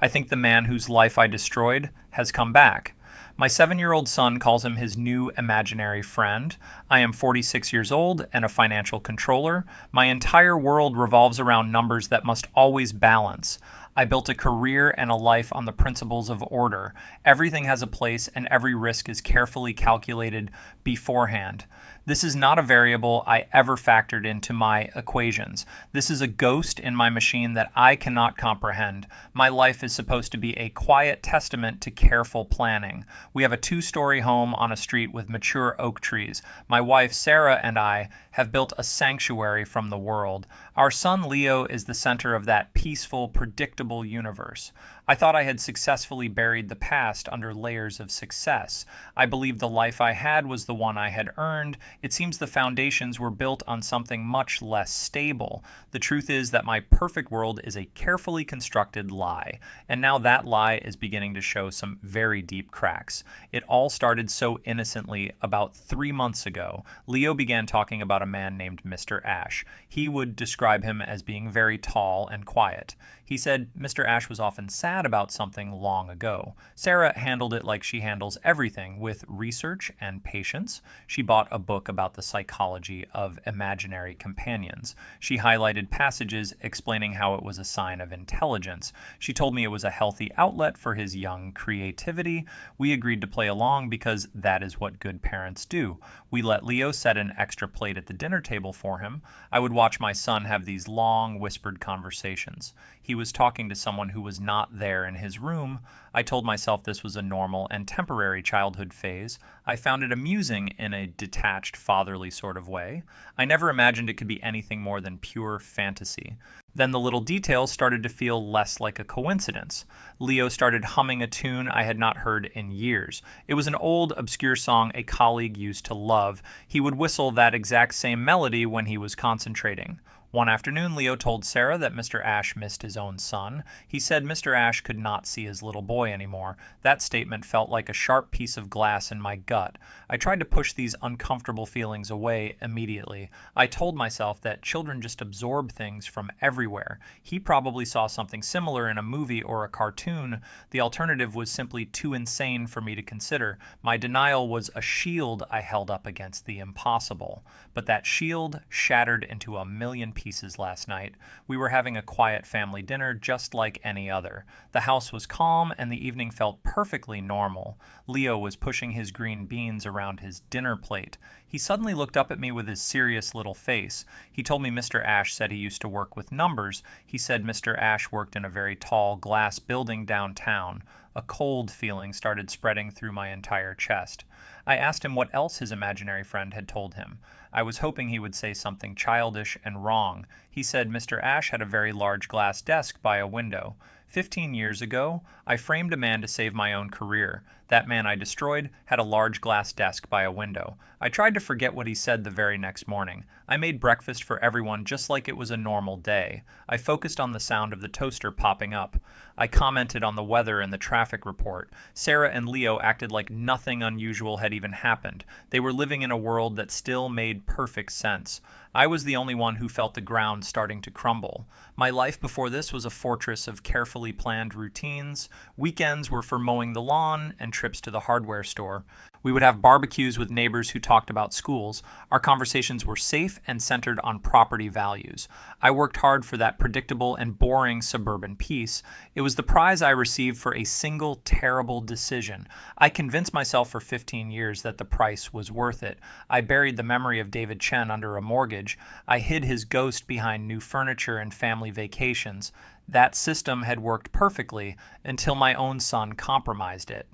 I think the man whose life I destroyed has come back. My 7-year-old son calls him his new imaginary friend. I am 46 years old and a financial controller. My entire world revolves around numbers that must always balance. I built a career and a life on the principles of order. Everything has a place and every risk is carefully calculated beforehand. This is not a variable I ever factored into my equations. This is a ghost in my machine that I cannot comprehend. My life is supposed to be a quiet testament to careful planning. We have a 2-story home on a street with mature oak trees. My wife, Sarah, and I have built a sanctuary from the world. Our son, Leo, is the center of that peaceful, predictable universe. I thought I had successfully buried the past under layers of success. I believed the life I had was the one I had earned. It seems the foundations were built on something much less stable. The truth is that my perfect world is a carefully constructed lie, and now that lie is beginning to show some very deep cracks. It all started so innocently about 3 months ago. Leo began talking about a man named Mr. Ash. He would describe him as being very tall and quiet. He said Mr. Ash was often sad about something long ago. Sarah handled it like she handles everything, with research and patience. She bought a book about the psychology of imaginary companions. She highlighted passages explaining how it was a sign of intelligence. She told me it was a healthy outlet for his young creativity. We agreed to play along because that is what good parents do. We let Leo set an extra plate at the dinner table for him. I would watch my son have these long, whispered conversations. He was talking to someone who was not there in his room. I told myself this was a normal and temporary childhood phase. I found it amusing in a detached, fatherly sort of way. I never imagined it could be anything more than pure fantasy. Then the little details started to feel less like a coincidence. Leo started humming a tune I had not heard in years. It was an old, obscure song a colleague used to love. He would whistle that exact same melody when he was concentrating. One afternoon, Leo told Sarah that Mr. Ash missed his own son. He said Mr. Ash could not see his little boy anymore. That statement felt like a sharp piece of glass in my gut. I tried to push these uncomfortable feelings away immediately. I told myself that children just absorb things from everywhere. He probably saw something similar in a movie or a cartoon. The alternative was simply too insane for me to consider. My denial was a shield I held up against the impossible. But that shield shattered into a million pieces last night. We were having a quiet family dinner just like any other. The house was calm and the evening felt perfectly normal. Leo was pushing his green beans around his dinner plate. He suddenly looked up at me with his serious little face. He told me Mr. Ash said he used to work with numbers. He said Mr. Ash worked in a very tall glass building downtown. A cold feeling started spreading through my entire chest. I asked him what else his imaginary friend had told him. I was hoping he would say something childish and wrong. He said Mr. Ash had a very large glass desk by a window. 15 years ago, I framed a man to save my own career. That man I destroyed had a large glass desk by a window. I tried to forget what he said the very next morning. I made breakfast for everyone just like it was a normal day. I focused on the sound of the toaster popping up. I commented on the weather and the traffic report. Sarah and Leo acted like nothing unusual had even happened. They were living in a world that still made perfect sense. I was the only one who felt the ground starting to crumble. My life before this was a fortress of carefully planned routines. Weekends were for mowing the lawn and trips to the hardware store. We would have barbecues with neighbors who talked about schools. Our conversations were safe and centered on property values. I worked hard for that predictable and boring suburban peace. It was the prize I received for a single terrible decision. I convinced myself for 15 years that the price was worth it. I buried the memory of David Chen under a mortgage. I hid his ghost behind new furniture and family vacations. That system had worked perfectly until my own son compromised it.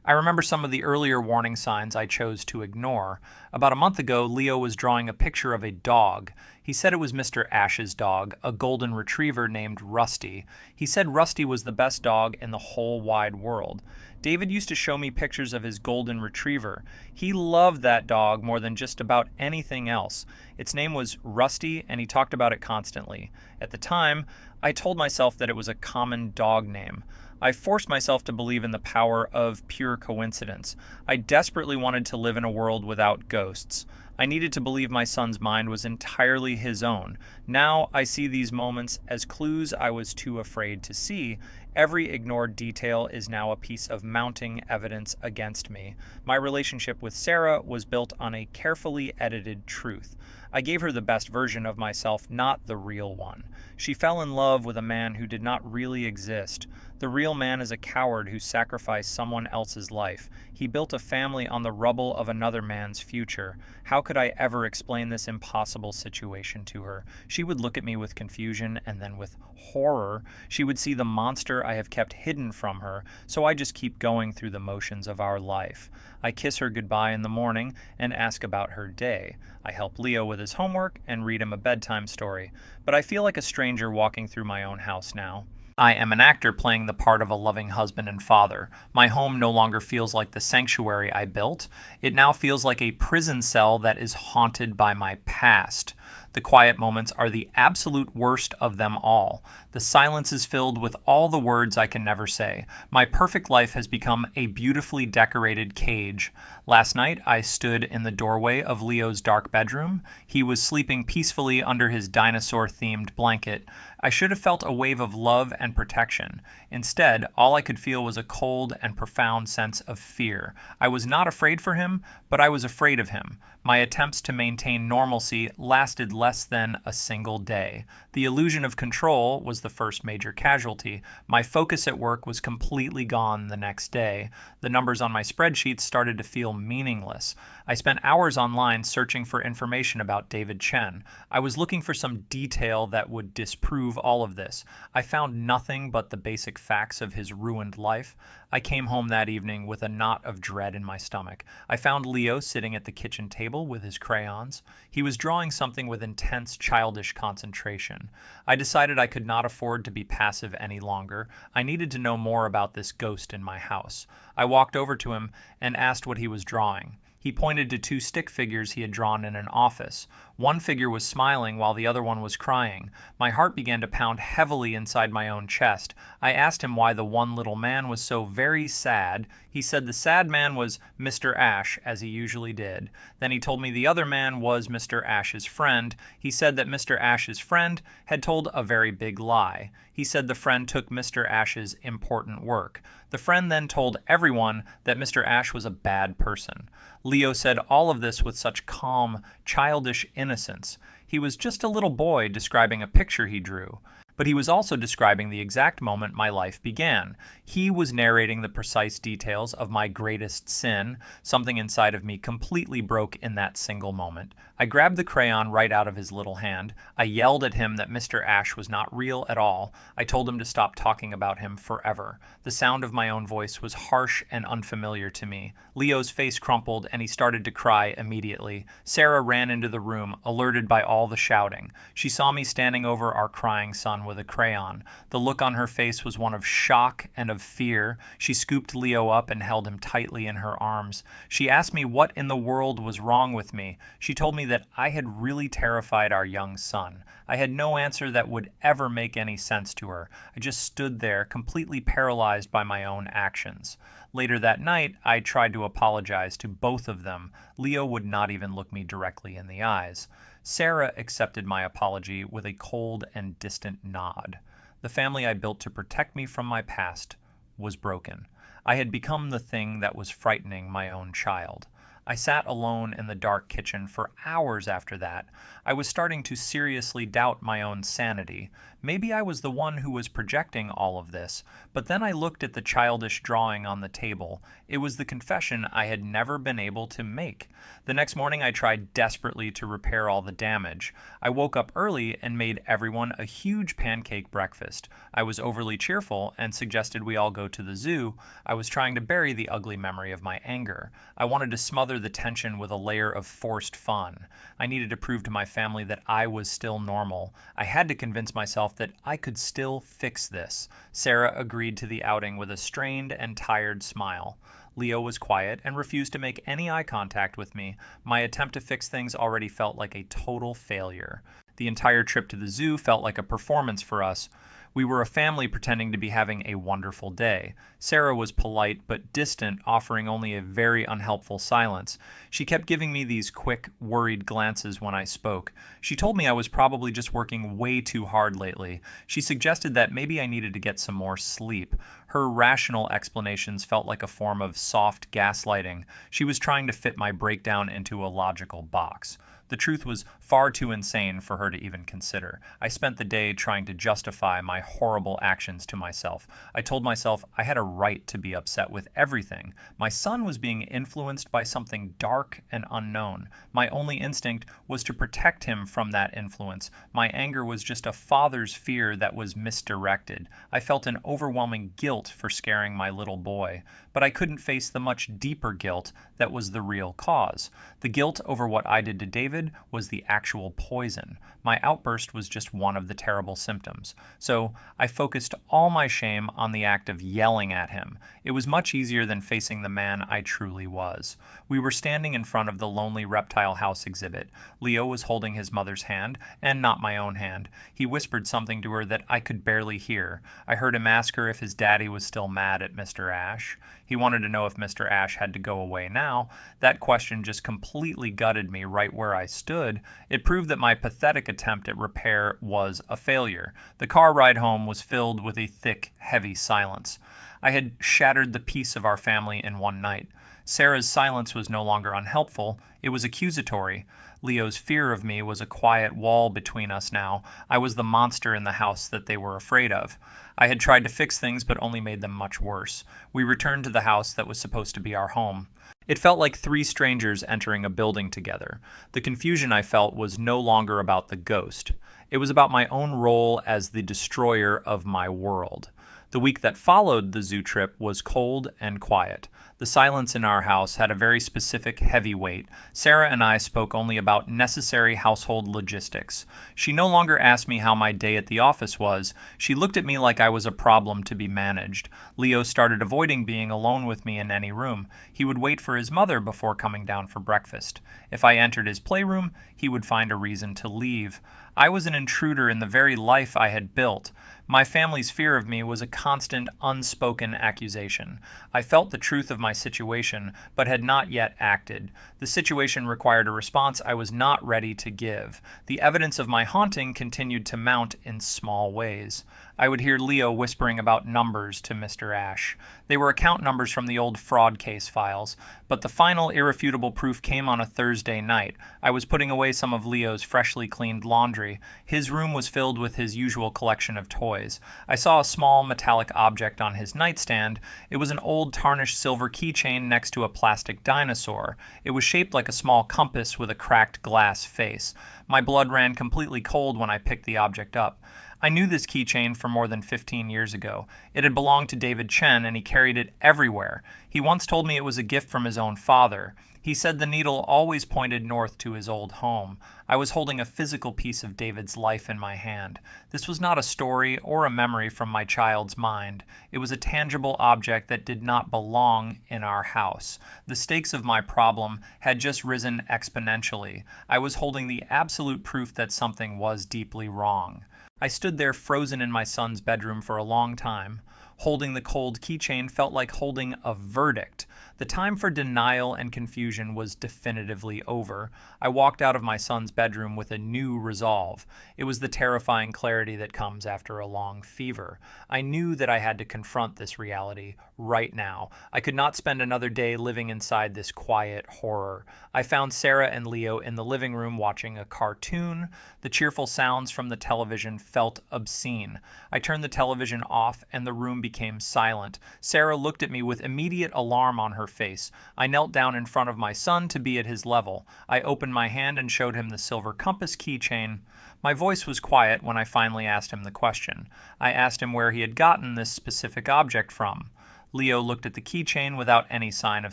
I remember some of the earlier warning signs I chose to ignore. About a month ago, Leo was drawing a picture of a dog. He said it was Mr. Ash's dog, a golden retriever named Rusty. He said Rusty was the best dog in the whole wide world. David used to show me pictures of his golden retriever. He loved that dog more than just about anything else. Its name was Rusty, and he talked about it constantly. At the time, I told myself that it was a common dog name. I forced myself to believe in the power of pure coincidence. I desperately wanted to live in a world without ghosts. I needed to believe my son's mind was entirely his own. Now I see these moments as clues I was too afraid to see. Every ignored detail is now a piece of mounting evidence against me. My relationship with Sarah was built on a carefully edited truth. I gave her the best version of myself, not the real one. She fell in love with a man who did not really exist. The real man is a coward who sacrificed someone else's life. He built a family on the rubble of another man's future. How could I ever explain this impossible situation to her? She would look at me with confusion and then with horror. She would see the monster I have kept hidden from her, so I just keep going through the motions of our life. I kiss her goodbye in the morning and ask about her day. I help Leo with his homework and read him a bedtime story. But I feel like a stranger walking through my own house now. I am an actor playing the part of a loving husband and father. My home no longer feels like the sanctuary I built. It now feels like a prison cell that is haunted by my past. The quiet moments are the absolute worst of them all. The silence is filled with all the words I can never say. My perfect life has become a beautifully decorated cage. Last night, I stood in the doorway of Leo's dark bedroom. He was sleeping peacefully under his dinosaur-themed blanket. I should have felt a wave of love and protection. Instead, all I could feel was a cold and profound sense of fear. I was not afraid for him, but I was afraid of him. My attempts to maintain normalcy lasted less than a single day. The illusion of control was the first major casualty. My focus at work was completely gone the next day. The numbers on my spreadsheets started to feel meaningless. I spent hours online searching for information about David Chen. I was looking for some detail that would disprove all of this. I found nothing but the basic facts of his ruined life. I came home that evening with a knot of dread in my stomach. I found Leo sitting at the kitchen table with his crayons. He was drawing something with intense childish concentration. I decided I could not afford to be passive any longer. I needed to know more about this ghost in my house. I walked over to him and asked what he was drawing. He pointed to two stick figures he had drawn in an office. One figure was smiling while the other one was crying. My heart began to pound heavily inside my own chest. I asked him why the one little man was so very sad. He said the sad man was Mr. Ash, as he usually did. Then he told me the other man was Mr. Ash's friend. He said that Mr. Ash's friend had told a very big lie. He said the friend took Mr. Ash's important work. The friend then told everyone that Mr. Ash was a bad person. Leo said all of this with such calm, childish innocence. He was just a little boy describing a picture he drew. But he was also describing the exact moment my life began. He was narrating the precise details of my greatest sin. Something inside of me completely broke in that single moment. I grabbed the crayon right out of his little hand. I yelled at him that Mr. Ash was not real at all. I told him to stop talking about him forever. The sound of my own voice was harsh and unfamiliar to me. Leo's face crumpled and he started to cry immediately. Sarah ran into the room, alerted by all the shouting. She saw me standing over our crying son with a crayon. The look on her face was one of shock and of fear. She scooped Leo up and held him tightly in her arms. She asked me what in the world was wrong with me. She told me that I had really terrified our young son. I had no answer that would ever make any sense to her. I just stood there, completely paralyzed by my own actions. Later that night, I tried to apologize to both of them. Leo would not even look me directly in the eyes. Sarah accepted my apology with a cold and distant nod. The family I built to protect me from my past was broken. I had become the thing that was frightening my own child. I sat alone in the dark kitchen for hours after that. I was starting to seriously doubt my own sanity. Maybe I was the one who was projecting all of this, but then I looked at the childish drawing on the table. It was the confession I had never been able to make. The next morning I tried desperately to repair all the damage. I woke up early and made everyone a huge pancake breakfast. I was overly cheerful and suggested we all go to the zoo. I was trying to bury the ugly memory of my anger. I wanted to smother the tension with a layer of forced fun. I needed to prove to my family that I was still normal. I had to convince myself that I could still fix this. Sarah agreed to the outing with a strained and tired smile. Leo was quiet and refused to make any eye contact with me. My attempt to fix things already felt like a total failure. The entire trip to the zoo felt like a performance for us. We were a family pretending to be having a wonderful day. Sarah was polite but distant, offering only a very unhelpful silence. She kept giving me these quick, worried glances when I spoke. She told me I was probably just working way too hard lately. She suggested that maybe I needed to get some more sleep. Her rational explanations felt like a form of soft gaslighting. She was trying to fit my breakdown into a logical box. The truth was far too insane for her to even consider. I spent the day trying to justify my horrible actions to myself. I told myself I had a right to be upset with everything. My son was being influenced by something dark and unknown. My only instinct was to protect him from that influence. My anger was just a father's fear that was misdirected. I felt an overwhelming guilt for scaring my little boy, but I couldn't face the much deeper guilt that was the real cause. The guilt over what I did to David was the actual poison. My outburst was just one of the terrible symptoms. So I focused all my shame on the act of yelling at him. It was much easier than facing the man I truly was. We were standing in front of the Lonely Reptile House exhibit. Leo was holding his mother's hand, and not my own hand. He whispered something to her that I could barely hear. I heard him ask her if his daddy was still mad at Mr. Ash. He wanted to know if Mr. Ash had to go away now. That question just completely gutted me right where I stood. It proved that my pathetic attempt at repair was a failure. The car ride home was filled with a thick, heavy silence. I had shattered the peace of our family in one night. Sarah's silence was no longer unhelpful. It was accusatory. Leo's fear of me was a quiet wall between us now. I was the monster in the house that they were afraid of. I had tried to fix things, but only made them much worse. We returned to the house that was supposed to be our home. It felt like three strangers entering a building together. The confusion I felt was no longer about the ghost. It was about my own role as the destroyer of my world. The week that followed the zoo trip was cold and quiet. The silence in our house had a very specific heavy weight. Sarah and I spoke only about necessary household logistics. She no longer asked me how my day at the office was. She looked at me like I was a problem to be managed. Leo started avoiding being alone with me in any room. He would wait for his mother before coming down for breakfast. If I entered his playroom, he would find a reason to leave. I was an intruder in the very life I had built. My family's fear of me was a constant, unspoken accusation. I felt the truth of my situation, but had not yet acted. The situation required a response I was not ready to give. The evidence of my haunting continued to mount in small ways. I would hear Leo whispering about numbers to Mr. Ash. They were account numbers from the old fraud case files, but the final irrefutable proof came on a Thursday night. I was putting away some of Leo's freshly cleaned laundry. His room was filled with his usual collection of toys. I saw a small metallic object on his nightstand. It was an old tarnished silver keychain next to a plastic dinosaur. It was shaped like a small compass with a cracked glass face. My blood ran completely cold when I picked the object up. I knew this keychain from more than 15 years ago. It had belonged to David Chen, and he carried it everywhere. He once told me it was a gift from his own father. He said the needle always pointed north to his old home. I was holding a physical piece of David's life in my hand. This was not a story or a memory from my child's mind. It was a tangible object that did not belong in our house. The stakes of my problem had just risen exponentially. I was holding the absolute proof that something was deeply wrong. I stood there frozen in my son's bedroom for a long time. Holding the cold keychain felt like holding a verdict. The time for denial and confusion was definitively over. I walked out of my son's bedroom with a new resolve. It was the terrifying clarity that comes after a long fever. I knew that I had to confront this reality right now. I could not spend another day living inside this quiet horror. I found Sarah and Leo in the living room watching a cartoon. The cheerful sounds from the television felt obscene. I turned the television off and the room became silent. Sarah looked at me with immediate alarm on her face. I knelt down in front of my son to be at his level. I opened my hand and showed him the silver compass keychain. My voice was quiet when I finally asked him the question. I asked him where he had gotten this specific object from. Leo looked at the keychain without any sign of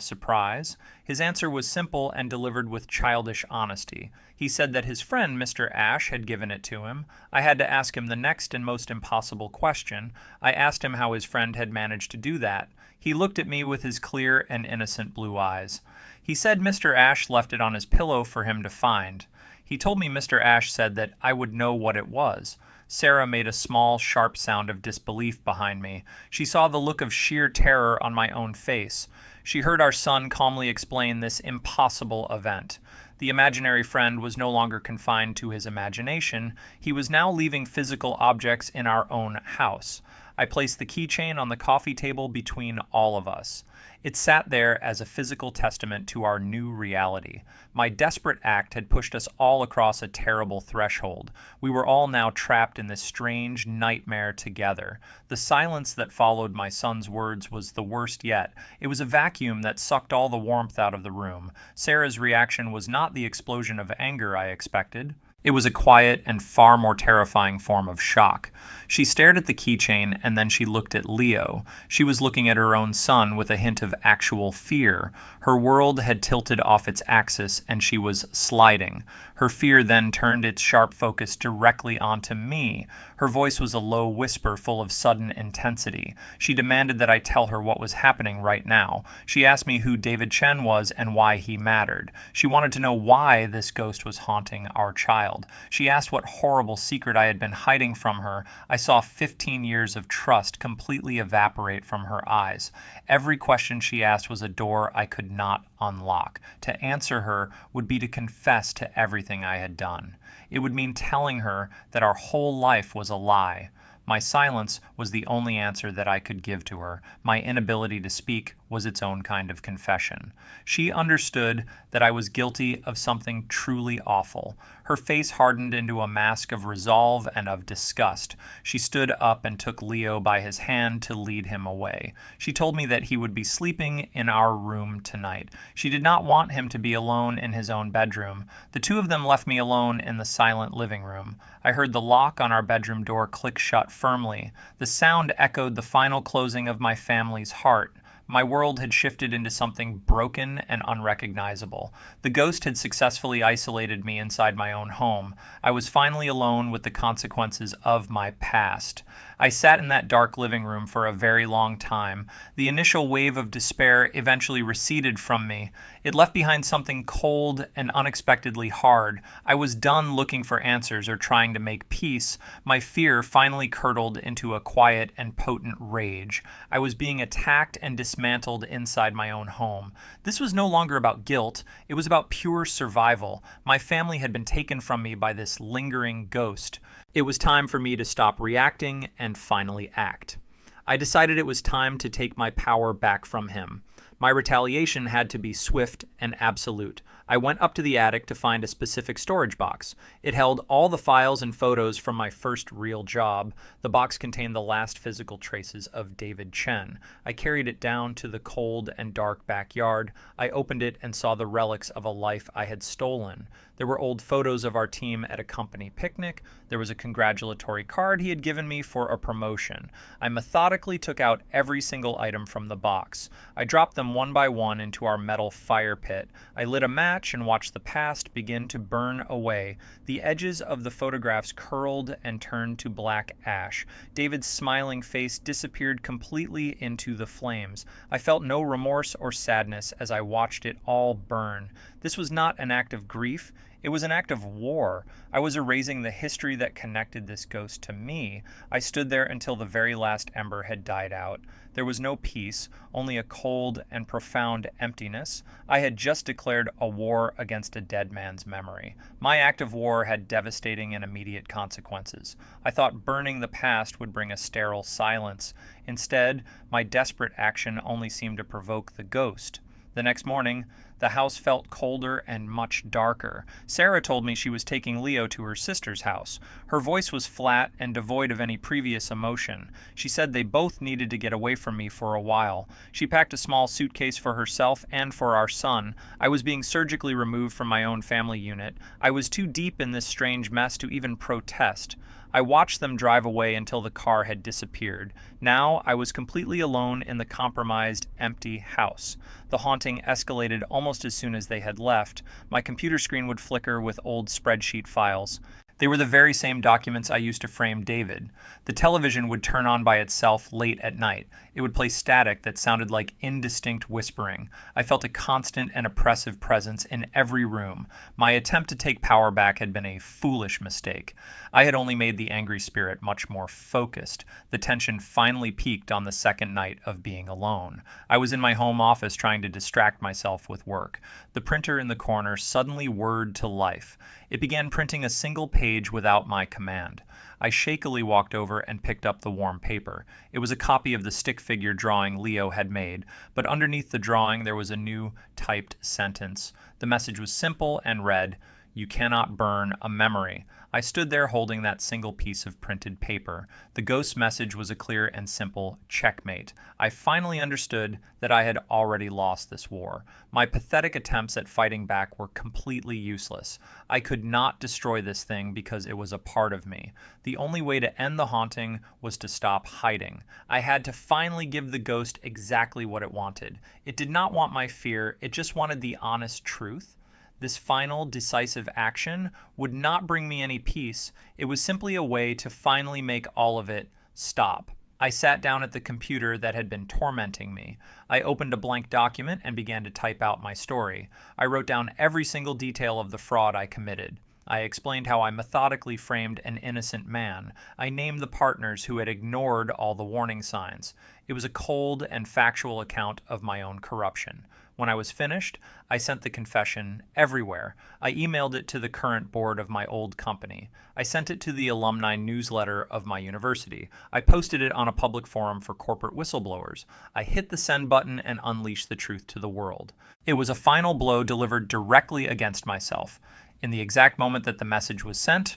surprise. His answer was simple and delivered with childish honesty. He said that his friend, Mr. Ash, had given it to him. I had to ask him the next and most impossible question. I asked him how his friend had managed to do that. He looked at me with his clear and innocent blue eyes. He said Mr. Ash left it on his pillow for him to find. He told me Mr. Ash said that I would know what it was. Sarah made a small, sharp sound of disbelief behind me. She saw the look of sheer terror on my own face. She heard our son calmly explain this impossible event. The imaginary friend was no longer confined to his imagination. He was now leaving physical objects in our own house. I placed the keychain on the coffee table between all of us. It sat there as a physical testament to our new reality. My desperate act had pushed us all across a terrible threshold. We were all now trapped in this strange nightmare together. The silence that followed my son's words was the worst yet. It was a vacuum that sucked all the warmth out of the room. Sarah's reaction was not the explosion of anger I expected. It was a quiet and far more terrifying form of shock. She stared at the keychain and then she looked at Leo. She was looking at her own son with a hint of actual fear. Her world had tilted off its axis and she was sliding. Her fear then turned its sharp focus directly onto me. Her voice was a low whisper full of sudden intensity. She demanded that I tell her what was happening right now. She asked me who David Chen was and why he mattered. She wanted to know why this ghost was haunting our child. She asked what horrible secret I had been hiding from her. I saw 15 years of trust completely evaporate from her eyes. Every question she asked was a door I could not unlock. To answer her would be to confess to everything I had done. It would mean telling her that our whole life was a lie. My silence was the only answer that I could give to her. My inability to speak was its own kind of confession. She understood that I was guilty of something truly awful. Her face hardened into a mask of resolve and of disgust. She stood up and took Leo by his hand to lead him away. She told me that he would be sleeping in our room tonight. She did not want him to be alone in his own bedroom. The two of them left me alone in the silent living room. I heard the lock on our bedroom door click shut firmly. The sound echoed the final closing of my family's heart. My world had shifted into something broken and unrecognizable. The ghost had successfully isolated me inside my own home. I was finally alone with the consequences of my past. I sat in that dark living room for a very long time. The initial wave of despair eventually receded from me. It left behind something cold and unexpectedly hard. I was done looking for answers or trying to make peace. My fear finally curdled into a quiet and potent rage. I was being attacked and dismantled inside my own home. This was no longer about guilt. It was about pure survival. My family had been taken from me by this lingering ghost. It was time for me to stop reacting and finally act. I decided it was time to take my power back from him. My retaliation had to be swift and absolute. I went up to the attic to find a specific storage box. It held all the files and photos from my first real job. The box contained the last physical traces of David Chen. I carried it down to the cold and dark backyard. I opened it and saw the relics of a life I had stolen. There were old photos of our team at a company picnic. There was a congratulatory card he had given me for a promotion. I methodically took out every single item from the box. I dropped them one by one into our metal fire pit. I lit a match and watched the past begin to burn away. The edges of the photographs curled and turned to black ash. David's smiling face disappeared completely into the flames. I felt no remorse or sadness as I watched it all burn. This was not an act of grief. It was an act of war. I was erasing the history that connected this ghost to me. I stood there until the very last ember had died out. There was no peace, only a cold and profound emptiness. I had just declared a war against a dead man's memory. My act of war had devastating and immediate consequences. I thought burning the past would bring a sterile silence. Instead, my desperate action only seemed to provoke the ghost. The next morning, the house felt colder and much darker. Sarah told me she was taking Leo to her sister's house. Her voice was flat and devoid of any previous emotion. She said they both needed to get away from me for a while. She packed a small suitcase for herself and for our son. I was being surgically removed from my own family unit. I was too deep in this strange mess to even protest. I watched them drive away until the car had disappeared. Now I was completely alone in the compromised, empty house. The haunting escalated almost as soon as they had left. My computer screen would flicker with old spreadsheet files. They were the very same documents I used to frame David. The television would turn on by itself late at night. It would play static that sounded like indistinct whispering. I felt a constant and oppressive presence in every room. My attempt to take power back had been a foolish mistake. I had only made the angry spirit much more focused. The tension finally peaked on the second night of being alone. I was in my home office trying to distract myself with work. The printer in the corner suddenly whirred to life. It began printing a single page without my command. I shakily walked over and picked up the warm paper. It was a copy of the stick figure drawing Leo had made, but underneath the drawing there was a new typed sentence. The message was simple and read, "You cannot burn a memory." I stood there holding that single piece of printed paper. The ghost's message was a clear and simple checkmate. I finally understood that I had already lost this war. My pathetic attempts at fighting back were completely useless. I could not destroy this thing because it was a part of me. The only way to end the haunting was to stop hiding. I had to finally give the ghost exactly what it wanted. It did not want my fear, it just wanted the honest truth. This final, decisive action would not bring me any peace. It was simply a way to finally make all of it stop. I sat down at the computer that had been tormenting me. I opened a blank document and began to type out my story. I wrote down every single detail of the fraud I committed. I explained how I methodically framed an innocent man. I named the partners who had ignored all the warning signs. It was a cold and factual account of my own corruption. When I was finished, I sent the confession everywhere. I emailed it to the current board of my old company. I sent it to the alumni newsletter of my university. I posted it on a public forum for corporate whistleblowers. I hit the send button and unleashed the truth to the world. It was a final blow delivered directly against myself. In the exact moment that the message was sent,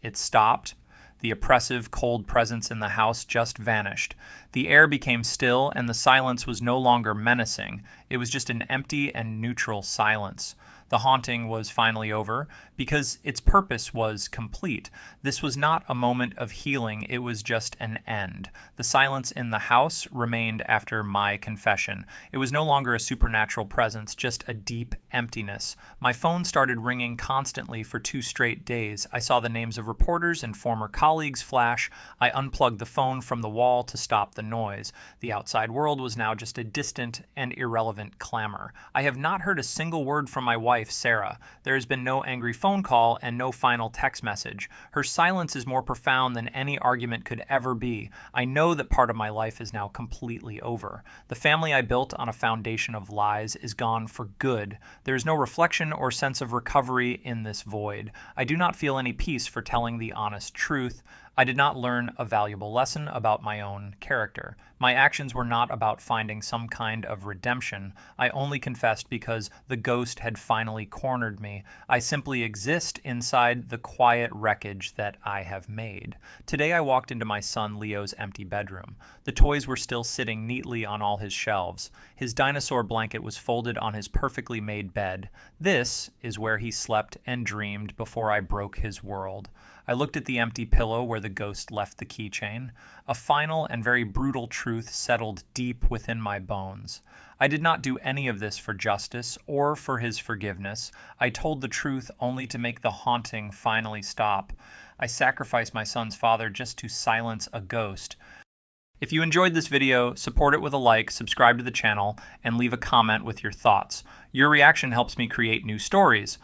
it stopped. The oppressive, cold presence in the house just vanished. The air became still, and the silence was no longer menacing. It was just an empty and neutral silence. The haunting was finally over because its purpose was complete. This was not a moment of healing, it was just an end. The silence in the house remained after my confession. It was no longer a supernatural presence, just a deep emptiness. My phone started ringing constantly for 2 straight days. I saw the names of reporters and former colleagues flash. I unplugged the phone from the wall to stop the noise. The outside world was now just a distant and irrelevant clamor. I have not heard a single word from my wife, Sarah. There has been no angry phone call and no final text message. Her silence is more profound than any argument could ever be. I know that part of my life is now completely over. The family I built on a foundation of lies is gone for good. There is no reflection or sense of recovery in this void. I do not feel any peace for telling the honest truth. I did not learn a valuable lesson about my own character. My actions were not about finding some kind of redemption. I only confessed because the ghost had finally cornered me. I simply exist inside the quiet wreckage that I have made. Today I walked into my son Leo's empty bedroom. The toys were still sitting neatly on all his shelves. His dinosaur blanket was folded on his perfectly made bed. This is where he slept and dreamed before I broke his world. I looked at the empty pillow where the ghost left the keychain. A final and very brutal truth settled deep within my bones. I did not do any of this for justice or for his forgiveness. I told the truth only to make the haunting finally stop. I sacrificed my son's father just to silence a ghost. If you enjoyed this video, support it with a like, subscribe to the channel, and leave a comment with your thoughts. Your reaction helps me create new stories.